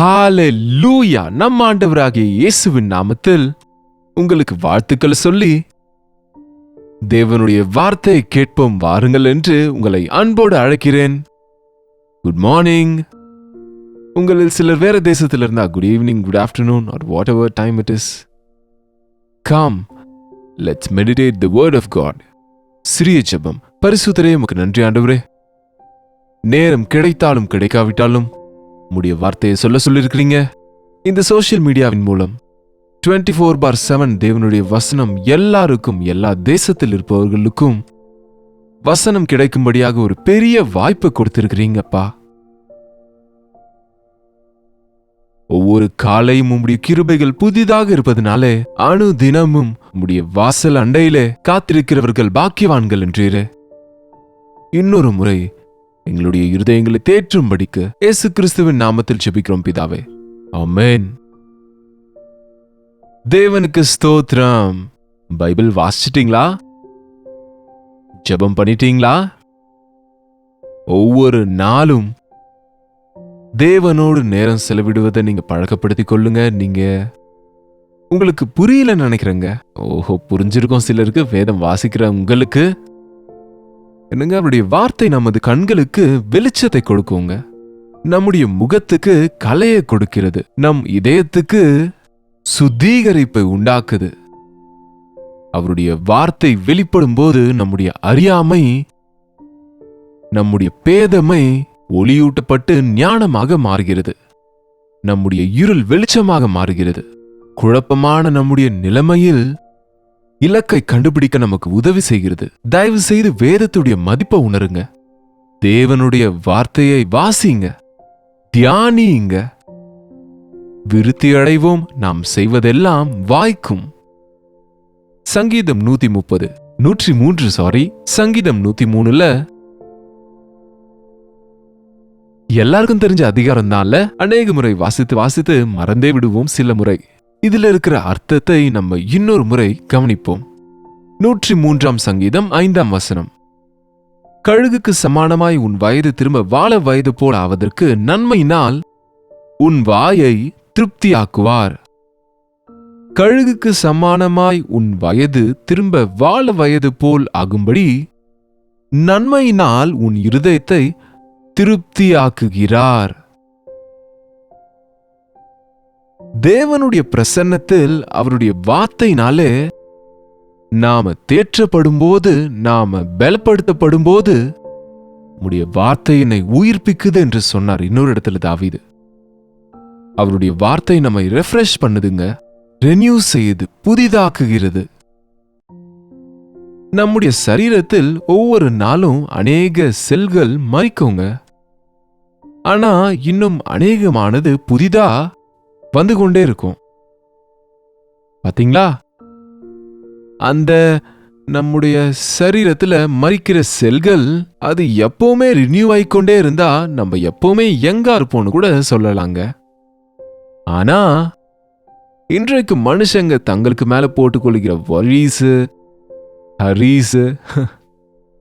ஹalleluya! நம் ஆண்டவராகிய இயேசுவின் நாமத்தில் உங்களுக்கு வாழ்த்துக்கள் சொல்லி தேவனுடைய வார்த்தையை கேட்போம் வாருங்கள் என்று உங்களை அன்போடு அழைக்கிறேன். Good morning. உங்களில் சிலர் வேற தேசத்தில் இருந்தா good evening, good afternoon or whatever time it is. Come, let's meditate the word of God. சிறிய ஜெபம். பரிசுத்தரே, உமக்கு நன்றி ஆண்டவரே. நேரம் கிடைத்தாலும் கிடைக்காவிட்டாலும் உம்முடைய வார்த்தையை சொல்லியிருக்கிறீங்க. இந்த சோஷியல் மீடியாவின் மூலம் 24/7 தேவனுடைய வசனம் எல்லாருக்கும், எல்லா தேசத்தில் இருப்பவர்களுக்கும் வசனம் கிடைக்கும்படியாக ஒரு பெரிய வாய்ப்பு கொடுத்திருக்கிறீங்கப்பா. ஒவ்வொரு காலையும் உம்முடைய கிருபைகள் புதிதாக இருப்பதனாலே அணு தினமும் உம்முடைய வாசல் அண்டையிலே காத்திருக்கிறவர்கள் பாக்கியவான்கள் என்றீரே. இன்னொரு முறை எங்களுடைய இருதயங்களை தேற்றும்படிக்கு இயேசு கிறிஸ்துவின் நாமத்தில் ஜெபிக்கிறோம் பிதாவே, ஆமென். தேவனுக்கு ஸ்தோத்திரம். பைபிள் வாசிச்சிட்டீங்களா? ஜெபம் பண்ணிட்டீங்களா? ஒவ்வொரு நாளும் தேவனோடு நேரம் செலவிடுவதை நீங்க பழக்கப்படுத்திக் கொள்ளுங்க. நீங்க உங்களுக்கு புரியல நினைக்கிறேங்க. ஓஹோ, புரிஞ்சிருக்கும் சிலருக்கு. வேதம் வாசிக்கிற உங்களுக்கு என்னங்க, அவருடைய வார்த்தை நமது கண்களுக்கு வெளிச்சத்தை கொடுக்குங்க, நம்முடைய முகத்துக்கு கலையை கொடுக்கிறது, நம் இதயத்துக்கு சுத்திகரிப்பை உண்டாக்குது. அவருடைய வார்த்தை வெளிப்படும் போது நம்முடைய அறியாமை, நம்முடைய பேதமை ஒளியூட்டப்பட்டு ஞானமாக மாறுகிறது. நம்முடைய இருள் வெளிச்சமாக மாறுகிறது. குழப்பமான நம்முடைய நிலைமையில் இலக்கை கண்டுபிடிக்க நமக்கு உதவி செய்கிறது. தயவு செய்து வேதத்துடைய மதிப்பை உணருங்க. தேவனுடைய வார்த்தையை வாசிங்க, தியானியுங்க. விருத்தி அடைவோம். நாம் செய்வதெல்லாம் வாய்க்கும். சங்கீதம் 103 சங்கீதம் 103ல எல்லாருக்கும் தெரிஞ்ச அதிகாரம் தான்ல. அநேக முறை வாசித்து மறந்தே விடுவோம் சில முறை. இதுல இருக்கிற அர்த்தத்தை நம்ம இன்னொரு முறை கவனிப்போம். 103 சங்கீதம் 5 வசனம். கழுகுக்கு சமானமாய் உன் வயது திரும்ப வாழ வயது போல் ஆவதற்கு நன்மையினால் உன் வாயை திருப்தியாக்குவார். கழுகுக்கு சமானமாய் உன் வயது திரும்ப வாழ வயது போல் ஆகும்படி நன்மையினால் உன் இருதயத்தை திருப்தியாக்குகிறார். தேவனுடைய பிரசன்னத்தில் அவருடைய வார்த்தையினாலே நாம தேற்றப்படும் போது, நாம பலப்படுத்தப்படும் போது உம்முடைய வார்த்தை என்னை உயிர்ப்பிக்குது என்று சொன்னார் இன்னொரு இடத்துல தாவீது. அவருடைய வார்த்தை நம்மை ரெஃப்ரெஷ் பண்ணுதுங்க, ரெனியூ செய்யுது, புதிதாக்குகிறது. நம்முடைய சரீரத்தில் ஒவ்வொரு நாளும் அநேக செல்கள் மரிக்குங்க. ஆனா இன்னும் அநேகமானது புதிதா வந்து கொண்டே இருக்கும். பாத்தீங்களா? அந்த நம்முடைய சரீரத்துல மரிக்கிற செல்கள் அது எப்பவுமே ரினியூ ஆயிக்கொண்டே இருந்தா நம்ம எப்பவுமே யங்கா இருப்போம்னு கூட சொல்லலாங்க. ஆனா இன்றைக்கு மனுஷங்க தங்களுக்கு மேல போட்டுக்கொள்கிற வரிசு, ஹரீஸ்,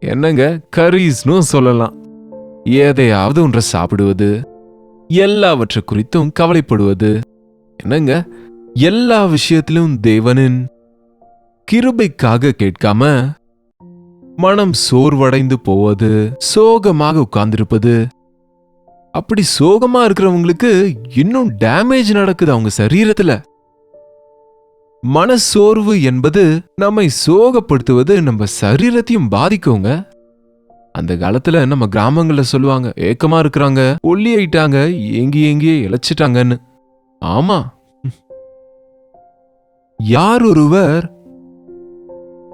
என்னங்க கரீஸ்னு சொல்லலாம், எதையாவது ஒன்றை சாப்பிடுவது, எல்லாவற்றை குறித்தும் கவலைப்படுவது, என்னங்க எல்லா விஷயத்திலும் தேவனின் கிருபைக்காக கேட்காம மனம் சோர்வடைந்து போவது, சோகமாக உட்கார்ந்திருப்பது. அப்படி சோகமா இருக்கிறவங்களுக்கு இன்னும் டேமேஜ் நடக்குது அவங்க சரீரத்துல. மனசோர்வு என்பது நம்மை சோகப்படுத்துவது, நம்ம சரீரத்தையும் பாதிக்குங்க. அந்த காலத்துல நம்ம கிராமங்கள்ல சொல்லுவாங்க, ஏக்கமா இருக்கிறாங்க, ஒல்லி ஆயிட்டாங்க, ஏங்கி இழைச்சிட்டாங்கன்னு. ஆமா, யார் ஒருவர்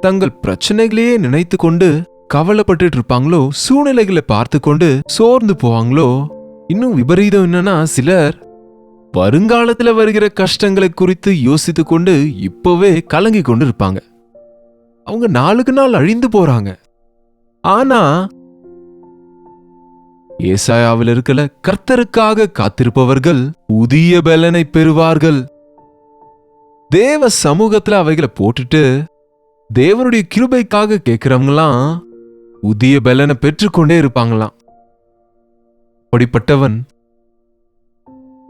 தங்கள் பிரச்சனைகளையே நினைத்து கொண்டு கவலைப்பட்டு இருப்பாங்களோ, சூழ்நிலைகளை பார்த்து கொண்டு சோர்ந்து போவாங்களோ, இன்னும் விபரீதம் என்னன்னா சிலர் வருங்காலத்துல வருகிற கஷ்டங்களை குறித்து யோசித்து கொண்டு இப்பவே கலங்கி கொண்டு இருப்பாங்க. அவங்க நாளுக்கு நாள் அழிந்து போறாங்க. ஆனா ஏசாயாவில் இருக்கல, கர்த்தருக்காக காத்திருப்பவர்கள் புதிய பலனை பெறுவார்கள். தேவ சமூகத்துல அவைகளை போட்டுட்டு தேவனுடைய கிருபைக்காக கேட்கிறவங்களாம் புதிய பலனை பெற்றுக்கொண்டே இருப்பாங்களாம். அப்படிப்பட்டவன்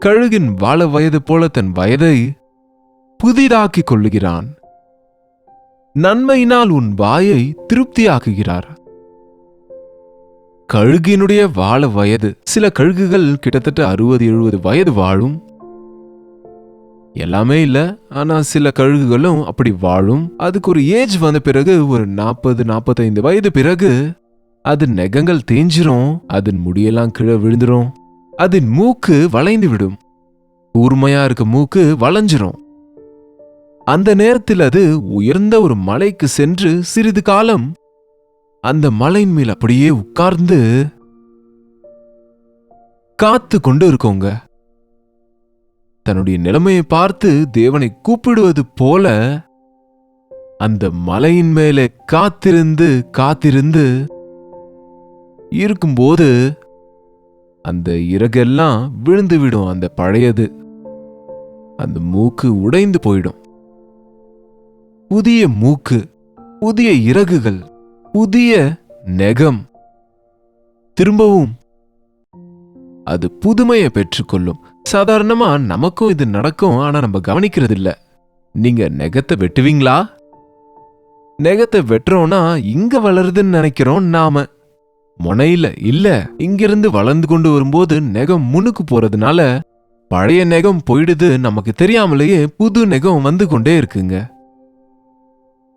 கழுகின் வாழ வயது போல தன் வயதை புதிதாக்கிக் கொள்ளுகிறான். நன்மையினால் உன் வாயை திருப்தியாக்குகிறார். கழுகினுடைய வாழ வயது, சில கழுகுகள் கிட்டத்தட்ட 60-70 வயது வாழும். எல்லாமே இல்ல, ஆனா சில கழுகுகளும் அப்படி வாழும். அதுக்கு ஒரு ஏஜ் வந்த பிறகு, ஒரு 40-45 வயது பிறகு அது நெகங்கள் தேஞ்சிரும், அதன் முடியெல்லாம் கீழே விழுந்துரும், அதன் மூக்கு வளைந்து விடும். கூர்மையா இருக்க மூக்கு வளைஞ்சிரும். அந்த நேரத்தில் அது உயர்ந்த ஒரு மலைக்கு சென்று சிறிது காலம் அந்த மலையின் மேல் அப்படியே உட்கார்ந்து காத்து கொண்டு இருக்கோங்க. தன்னுடைய நிலைமையை பார்த்து தேவனை கூப்பிடுவது போல அந்த மலையின் மேலே காத்திருந்து காத்திருந்து இருக்கும்போது அந்த இறகெல்லாம் விழுந்து விடும். அந்த பழையது, அந்த மூக்கு உடைந்து போயிடும். புதிய மூக்கு, புதிய இறகுகள், புதிய நெகம், திரும்பவும் அது புதுமையை பெற்றுக்கொள்ளும். சாதாரணமா நமக்கும் இது நடக்கும், ஆனா நம்ம கவனிக்கிறது இல்ல. நீங்க நெகத்தை வெட்டுவீங்களா? நெகத்தை வெட்டுறோம்னா இங்க வளருதுன்னு நினைக்கிறோம் நாம. முனையில இல்ல, இங்கிருந்து வளர்ந்து கொண்டு வரும்போது நெகம் முன்னுக்கு போறதுனால பழைய நெகம் போயிடுது. நமக்கு தெரியாமலேயே புது நெகம் வந்து கொண்டே இருக்குங்க.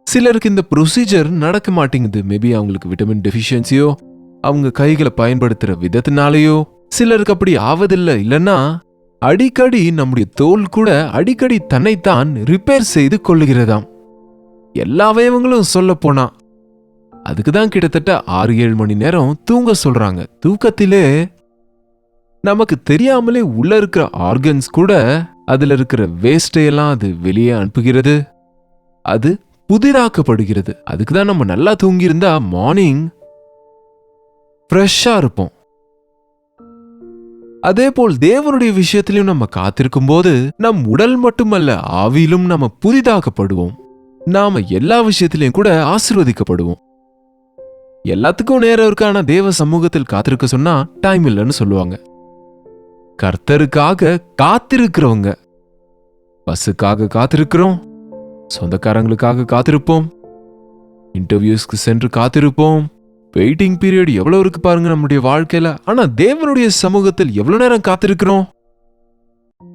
சிலருக்கு இந்த ப்ரொசீஜர் நடக்க மாட்டேங்குது. மேபி அவங்களுக்கு விட்டமின் டெஃபிஷியன்சியோ, அவங்க கைகளை பயன்படுத்துற விதத்தினாலேயோ. சிலருக்கு அப்படி ஆவதில்லை. இல்லைன்னா அடிக்கடி நம்முடைய தோல் கூட அடிக்கடி தன்னைத்தான் ரிப்பேர் செய்து கொள்ளுகிறதாம். எல்லா அவயவங்களும் சொல்ல போனா அதுக்குதான் கிட்டத்தட்ட 6-7 மணி நேரம் தூங்க சொல்றாங்க. தூக்கத்திலே நமக்கு தெரியாமலே உள்ள இருக்கிற ஆர்கன்ஸ் கூட அதுல இருக்கிற வேஸ்டையெல்லாம் அது வெளியே அனுப்புகிறது, அது புதிதாக்கப்படுகிறது. அதுக்குதான் நம்ம நல்லா தூங்கியிருந்தா மார்னிங் ஃப்ரெஷ்ஷா இருப்போம். அதே போல் தேவனுடைய விஷயத்திலும் நம்ம காத்திருக்கும் போது நம் உடல் மட்டுமல்ல, ஆவியிலும் நம்ம புதிதாக்கப்படுவோம். நாம எல்லா விஷயத்திலையும் கூட ஆசீர்வதிக்கப்படுவோம். எல்லாத்துக்கும் நேரம் இருக்கு, ஆனா தேவ சமூகத்தில் காத்திருக்க சொன்னா டைம் இல்லைன்னு சொல்லுவாங்க. கர்த்தருக்காக காத்திருக்கிறவங்க, பஸ்ஸுக்காக காத்திருக்கிறோம், சொந்தக்காரங்களுக்காக காத்திருப்போம், இன்டர்வியூஸ்க்கு சென்று காத்திருப்போம். வெயிட்டிங் பீரியட் எவ்வளவு இருக்கு பாருங்க நம்முடைய வாழ்க்கையில. ஆனா தேவனுடைய சமூகத்தில் எவ்வளவு நேரம் காத்திருக்கிறோம்?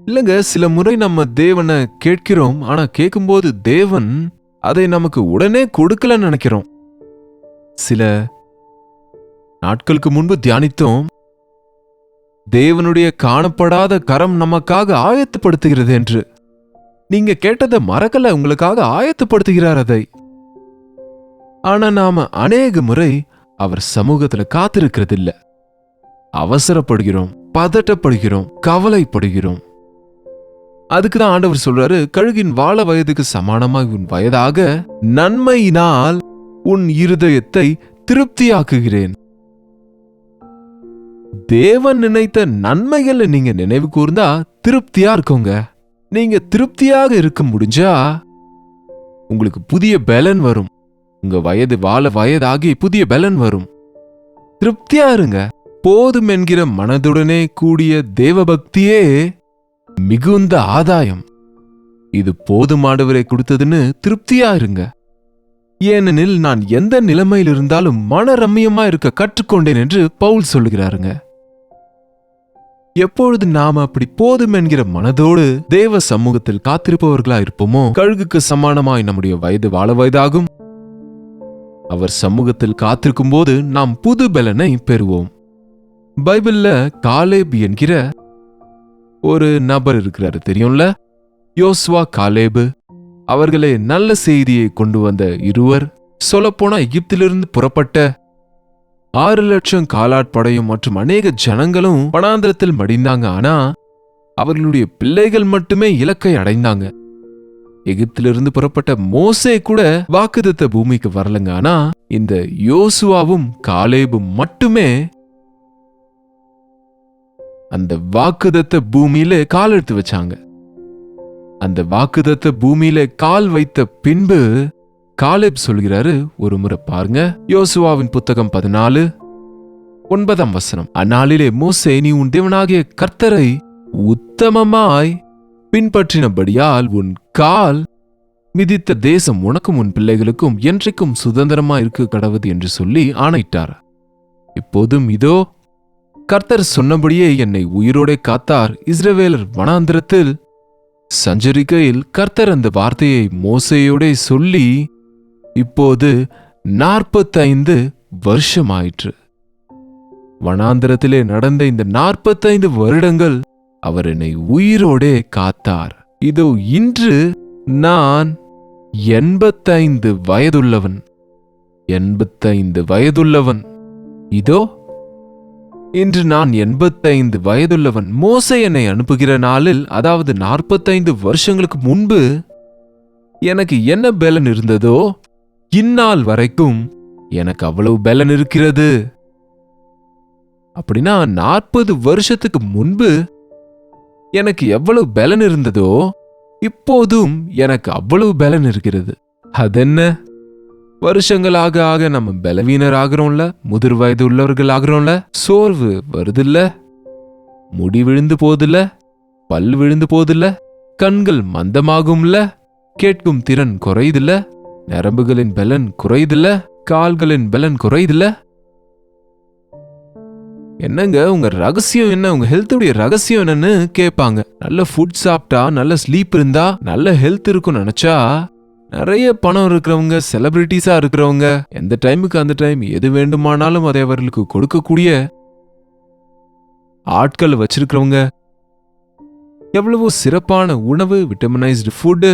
இல்லங்க, சில முறை நம்ம தேவனை கேட்கிறோம், ஆனா கேட்கும்போது தேவன் அதை நமக்கு உடனே கொடுக்கலன்னு நினைக்கிறோம். சில நாட்களுக்கு முன்பு தியானித்தோம், தேவனுடைய காணப்படாத கரம் நமக்காக ஆயத்தப்படுத்துகிறது என்று. நீங்க கேட்டதை மறக்கல, உங்களுக்காக ஆயத்தப்படுத்துகிறார் அதை. ஆனா நாம அநேக முறை அவர் சமூகத்துல காத்திருக்கிறது இல்ல. அவசரப்படுகிறோம், பதட்டப்படுகிறோம், கவலைப்படுகிறோம். அதுக்குதான் ஆண்டவர் சொல்றாரு, கழுகின் வாழ வயதுக்கு சமானமாய் உன் வயதாக நன்மையினால் உன் இருதயத்தை திருப்தியாக்குகிறேன். தேவன் நினைத்த நன்மைகளை நீங்க நினைவு கூர்ந்தா திருப்தியா இருக்குங்க. நீங்க திருப்தியாக இருக்க முடிஞ்சா உங்களுக்கு புதிய பலன் வரும். உங்க வயது வாழ வயதாகி புதிய பலன் வரும். திருப்தியா இருங்க. போதும் என்கிற மனதுடனே கூடிய தேவபக்தியே மிகுந்த ஆதாயம். இது போதும் ஆண்டவரே கொடுத்ததுன்னு திருப்தியா இருங்க. ஏனெனில் நான் எந்த நிலைமையில் இருந்தாலும் மன ரம்மியமா இருக்க கற்றுக்கொண்டேன் என்று பவுல் சொல்லுகிறாருங்க. எப்பொழுது நாம அப்படி போதும் என்கிற மனதோடு தேவ சமூகத்தில் காத்திருப்பவர்களா இருப்போமோ, கழுகுக்கு சமானமாய் நம்முடைய வயது வாழ வயதாகும். அவர் சமூகத்தில் காத்திருக்கும் போது நாம் புது பலனை பெறுவோம். பைபிள்ல காலேப் என்கிற ஒரு நபர் இருக்கிறாரு, தெரியும்ல? யோசுவா, காலேபு அவர்களே நல்ல செய்தியை கொண்டு வந்த இருவர். சொல்லப்போனா எகிப்திலிருந்து புறப்பட்ட 6 லட்சம் காலாட்படையும் மற்றும் அநேக ஜனங்களும் வனாந்திரத்தில் மடிந்தாங்க. ஆனா அவர்களுடைய பிள்ளைகள் மட்டுமே இலக்கை அடைந்தாங்க. எகிப்திலிருந்து புறப்பட்ட மோசே கூட வாக்குத்தத்த பூமிக்கு வரலங்க. ஆனா இந்த யோசுவாவும் காலேபும் மட்டுமே அந்த வாக்குத்தத்த பூமியில கால் எடுத்து வச்சாங்க. அந்த வாக்குத்தத்த பூமியில கால் வைத்த பின்பு காலேப் சொல்கிறாரு, ஒரு முறை பாருங்க, யோசுவாவின் புத்தகம் 14:9. அந்நாளிலே மோசே, நீ உன் தேவனாகிய கர்த்தரை உத்தமமாய் பின்பற்றினபடியால் உன் கால் மிதித்த தேசம் உனக்கும் உன் பிள்ளைகளுக்கும் என்றைக்கும் சுதந்திரமா இருக்க கடவுது என்று சொல்லி ஆணையிட்டார். இப்போதும் இதோ கர்த்தர் சொன்னபடியே என்னை உயிரோடே காத்தார். இஸ்ரவேலர் வனாந்திரத்தில் சஞ்சரிக்கையில் கர்த்தர் அந்த வார்த்தையை மோசேயோடே சொல்லி இப்போது 45 வருஷமாயிற்று. வனாந்திரத்திலே நடந்த இந்த 45 வருடங்கள் அவர் என்னை உயிரோடே காத்தார். இதோ இன்று நான் 85 வயதுள்ளவன். 85 வயதுள்ளவன். இதோ இன்று நான் 85 வயதுள்ளவன். மோசே என்னை அனுப்புகிற நாளில், அதாவது 45 வருஷங்களுக்கு முன்பு எனக்கு என்ன பலன் இருந்ததோ இந்நாள் வரைக்கும் எனக்கு அவ்வளவு பலன் இருக்கிறது. அப்படின்னா 40 வருஷத்துக்கு முன்பு எனக்கு எவ்வளவு பலன் இருந்ததோ இப்போதும் எனக்கு அவ்வளவு பலன் இருக்கிறது. அதென்ன, வருஷங்களாக ஆக நம்ம பலவீனர் ஆகிறோம்ல, முதிர் வயது உள்ளவர்கள் ஆகிறோம்ல, சோர்வு வருதில்ல, முடி விழுந்து போதில்ல, பல் விழுந்து போதில்ல, கண்கள் மந்தமாகும்ல, கேட்கும் திறன் குறையுதில்ல, நரம்புகளின் பலன் குறையுதில்ல, கால்களின் பலன் குறையுதில்ல. என்னங்க உங்க ரகசியம் என்ன, உங்க ஹெல்த்துடைய ரகசியம் என்னன்னு கேட்பாங்க. நல்ல ஃபுட் சாப்பிட்டா, நல்ல ஸ்லீப் இருந்தா நல்ல ஹெல்த் இருக்கும்னு நினைச்சா, நிறைய பணம் இருக்கிறவங்க, செலிபிரிட்டிஸா இருக்கிறவங்க, எந்த டைமுக்கு அந்த டைம் எது வேண்டுமானாலும் அதை அவர்களுக்கு கொடுக்கக்கூடிய ஆட்கள் வச்சிருக்கிறவங்க, எவ்வளவோ சிறப்பான உணவு, விட்டமினைஸ்டு ஃபுட்டு,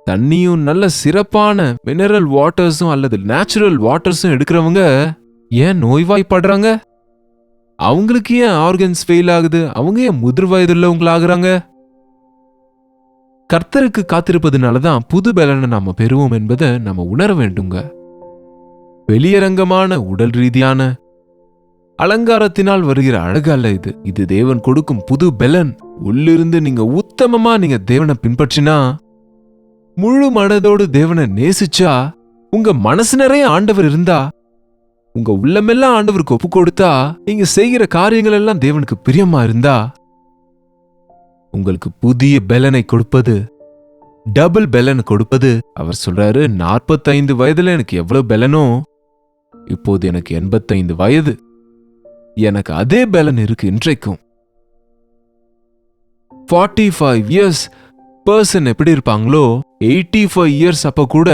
தண்ணியும் நல்ல சிறப்பான மினரல் வாட்டர்ஸும் அல்லது நேச்சுரல் வாட்டர்ஸும் எடுக்கிறவங்க ஏன் நோய்வாய்ப்படுறாங்க? அவங்களுக்கு ஏன் ஆர்கன்ஸ் ஃபெயில் ஆகுது? அவங்க ஏன் முதிர் வயதுள்ளவங்களாகிறாங்க? கர்த்தருக்கு காத்திருப்பதுனாலதான் புது பலனை நாம பெறுவோம் என்பதை நம்ம உணர வேண்டுங்க. வெளியரங்கமான உடல் ரீதியான அலங்காரத்தினால் வருகிற அழகு அல்ல இது. இது தேவன் கொடுக்கும் புது பலன். உள்ளிருந்து நீங்க உத்தமமா நீங்க தேவனை பின்பற்றினா, முழு மனதோடு தேவனை நேசிச்சா, உங்க மனசு நிறைய ஆண்டவர் இருந்தா, உங்க உள்ளமெல்லாம் ஆண்டவருக்கு ஒப்பு கொடுத்தா, நீங்க செய்கிற காரியங்கள் எல்லாம் தேவனுக்கு பிரியமா இருந்தா, உங்களுக்கு புதிய பலனை கொடுப்பது, டபுள் பலன் கொடுப்பது. அவர் சொல்றாரு, 45 வயதுல எனக்கு எவ்வளவு பலனோ இப்போது எனக்கு 85 வயது, எனக்கு அதே பலன் இருக்கு இன்றைக்கும். 45 இயர்ஸ் பர்சன் எப்படி இருப்பாங்களோ 85 இயர்ஸ் அப்ப கூட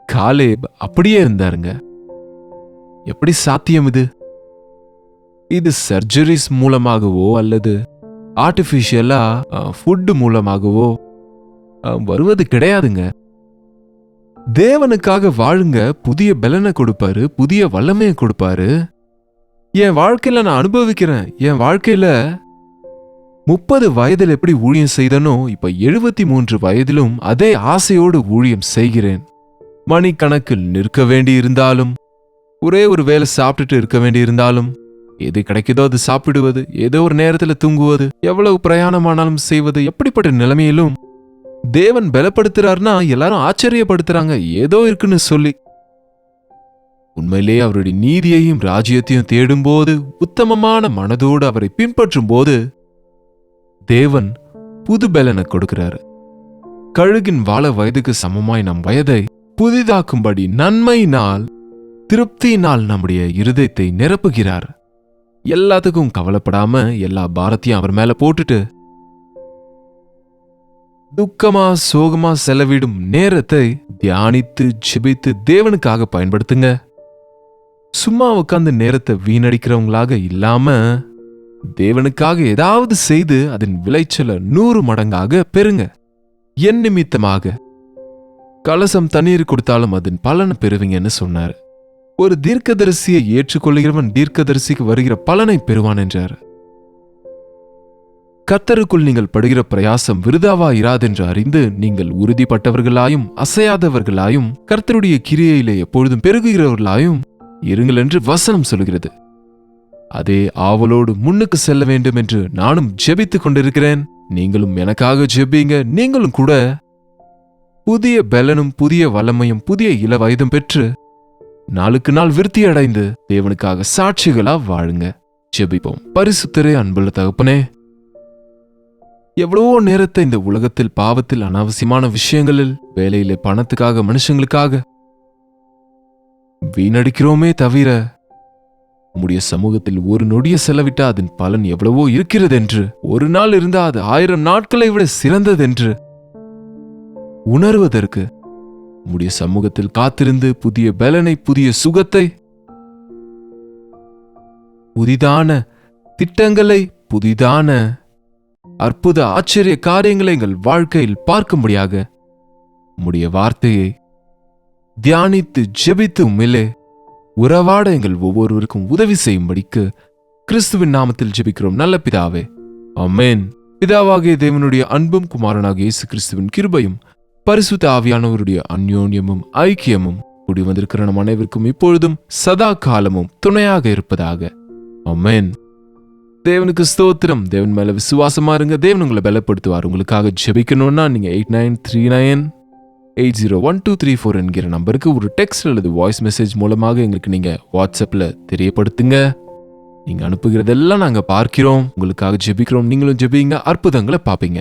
காலேப் அப்படியே இருந்தாருங்க. எப்படி சாத்தியம் இது? இது சர்ஜரிஸ் மூலமாகவோ அல்லது ஆர்டிபிஷியலா ஃபுட் மூலமாகவோ வருவது கிடையாதுங்க. தேவனுக்காக வாழுங்க, புதிய பலனை கொடுப்பாரு, புதிய வல்லமையை கொடுப்பாரு. என் வாழ்க்கையில நான் அனுபவிக்கிறேன். என் வாழ்க்கையில 30 வயதில் எப்படி ஊழியம் செய்தனோ இப்ப 73 வயதிலும் அதே ஆசையோடு ஊழியம் செய்கிறேன். மணிக்கணக்கில் நிற்க வேண்டி இருந்தாலும், ஒரே ஒரு வேலை சாப்பிட்டுட்டு இருக்க வேண்டி இருந்தாலும், எது கிடைக்குதோ அது சாப்பிடுவது, ஏதோ ஒரு நேரத்துல தூங்குவது, எவ்வளவு பிரயாணமானாலும் செய்வது, எப்படிப்பட்ட நிலைமையிலும் தேவன் பலப்படுத்துறாருன்னா எல்லாரும் ஆச்சரியப்படுத்துறாங்க, ஏதோ இருக்குன்னு சொல்லி. உண்மையிலே அவருடைய நீதியையும் ராஜ்யத்தையும் தேடும்போது, உத்தமமான மனதோடு அவரை பின்பற்றும் போது தேவன் புது பலனை கொடுக்கிறாரு. கழுகின் வாழ வயதுக்கு சமமாய் நம் வயதை புதிதாக்கும்படி நன்மையினால், திருப்தியினால் நம்முடைய இருதயத்தை நிரப்புகிறார். எல்லாத்துக்கும் கவலைப்படாம எல்லா பாரத்தையும் அவர் மேல போட்டுட்டு துக்கமா சோகமா செலவிடும் நேரத்தை தியானித்து ஜெபித்து தேவனுக்காக பயன்படுத்துங்க. சும்மா உட்கார்ந்து நேரத்தை வீணடிக்கிறவங்களாக இல்லாம தேவனுக்காக ஏதாவது செய்து அதன் விளைச்சலை 100 மடங்காக பெறுங்க. என் நிமித்தமாக கலசம் தண்ணீர் கொடுத்தாலும் அதன் பலனை பெறுவீங்கன்னு சொன்னார். ஒரு தீர்க்கதரிசியை ஏற்றுக்கொள்கிறவன் தீர்க்கதரிசிக்கு வருகிற பலனை பெறுவான் என்றார். கர்த்தருக்குள் நீங்கள் படுகிற பிரயாசம் விருதாவா இராதென்று அறிந்து நீங்கள் உறுதிப்பட்டவர்களாயும் அசையாதவர்களாயும் கர்த்தருடைய கிரியையிலே எப்பொழுதும் பெருகுகிறவர்களாயும் இருங்கள் என்று வசனம் சொல்கிறது. அதே ஆவலோடு முன்னுக்கு செல்ல வேண்டும் என்று நானும் ஜெபித்துக் கொண்டிருக்கிறேன். நீங்களும் எனக்காக ஜெபிங்க. நீங்களும் கூட புதிய பலனும் புதிய வல்லமையும் புதிய இள வயதும் பெற்று நாளுக்கு நாள் விருத்தி அடைந்து தேவனுக்காக சாட்சிகளா வாழுங்க. ஜெபிப்போம். பரிசுத்தரே, அன்புள்ள தகப்பனே, எவ்வளவோ நேரத்தை இந்த உலகத்தில் பாவத்தில் அனாவசியமான விஷயங்களில் வேலையில பணத்துக்காக மனுஷங்களுக்காக வீணடிக்கிறோமே தவிர உம்முடைய சமூகத்தில் ஒரு நொடிய செலவிட்டா அதன் பலன் எவ்வளவோ இருக்கிறதென்று, ஒரு நாள் இருந்தா அது 1000 நாட்களை விட சிறந்ததென்று உணர்வதற்கு உம்முடைய சமூகத்தில் காத்திருந்து புதிய பலனை, புதிய சுகத்தை, புதிதான திட்டங்களை, புதிதான அற்புத ஆச்சரிய காரியங்களை எங்கள் வாழ்க்கையில் பார்க்கும்படியாக உம்முடைய வார்த்தையை தியானித்து ஜெபித்து உம்மிலே உறவாட எங்கள் ஒவ்வொருவருக்கும் உதவி செய்யும்படிக்கு கிறிஸ்துவின் நாமத்தில் ஜெபிக்கிறோம் நல்ல பிதாவே, ஆமென். பிதாவாகிய தேவனுடைய அன்பும் குமாரனாகிய இயேசு கிறிஸ்துவின் கிருபையும் பரிசுத்த ஆவியானவருடைய அந்யோன்யமும் ஐக்கியமும் கூடி வந்திருக்கிற நம் அனைவருக்கும் இப்பொழுதும் சதா காலமும் துணையாக இருப்பதாக, ஆமென். தேவனுக்கு ஸ்தோத்திரம். தேவன் மேல விசுவாசமா இருங்க. தேவன் உங்களை பலப்படுத்துவார். உங்களுக்காக ஜெபிக்கணும்னா நீங்க 8939801234 என்கிற நம்பருக்கு ஒரு டெக்ஸ்ட் அல்லது வாய்ஸ் மெசேஜ் மூலமாக எங்களுக்கு நீங்க வாட்ஸ்அப்ல தெரியப்படுத்துங்க. நீங்க அனுப்புகிறதெல்லாம் நாங்க பார்க்கிறோம், உங்களுக்காக ஜெபிக்கிறோம். நீங்களும் ஜெபிங்க, அற்புதங்களை பார்ப்பீங்க.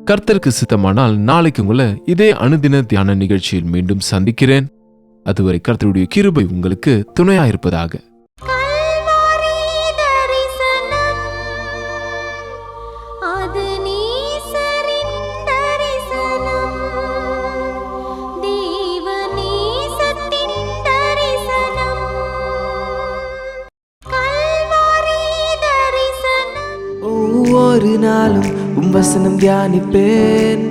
கர்த்தருக்கு சித்தமானால் நாளைக்கு உங்களை இதே அனுதின தியான நிகழ்ச்சியில் மீண்டும் சந்திக்கிறேன். அதுவரை கர்த்தருடைய கிருபை உங்களுக்கு துணையா இருப்பதாக. ஒவ்வொரு நாளும் வசனம் தியானிப்பேன்,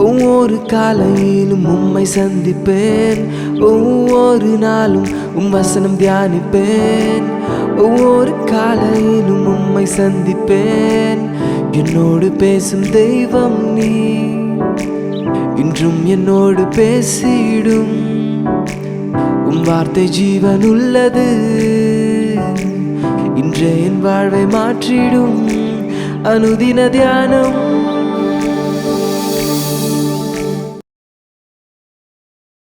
ஒவ்வொரு காலையிலும் உம்மை சந்திப்பேன். ஒவ்வொரு நாளும் வசனம் தியானிப்பேன், ஒவ்வொரு காலையிலும் உம்மை சந்திப்பேன். என்னோடு பேசும் தெய்வம் நீ, இன்றும் என்னோடு பேசிடும். வார்த்தை ஜீவன் உள்ளது, இன்றே என் வாழ்வை மாற்றிடும். அனுதின தியானம்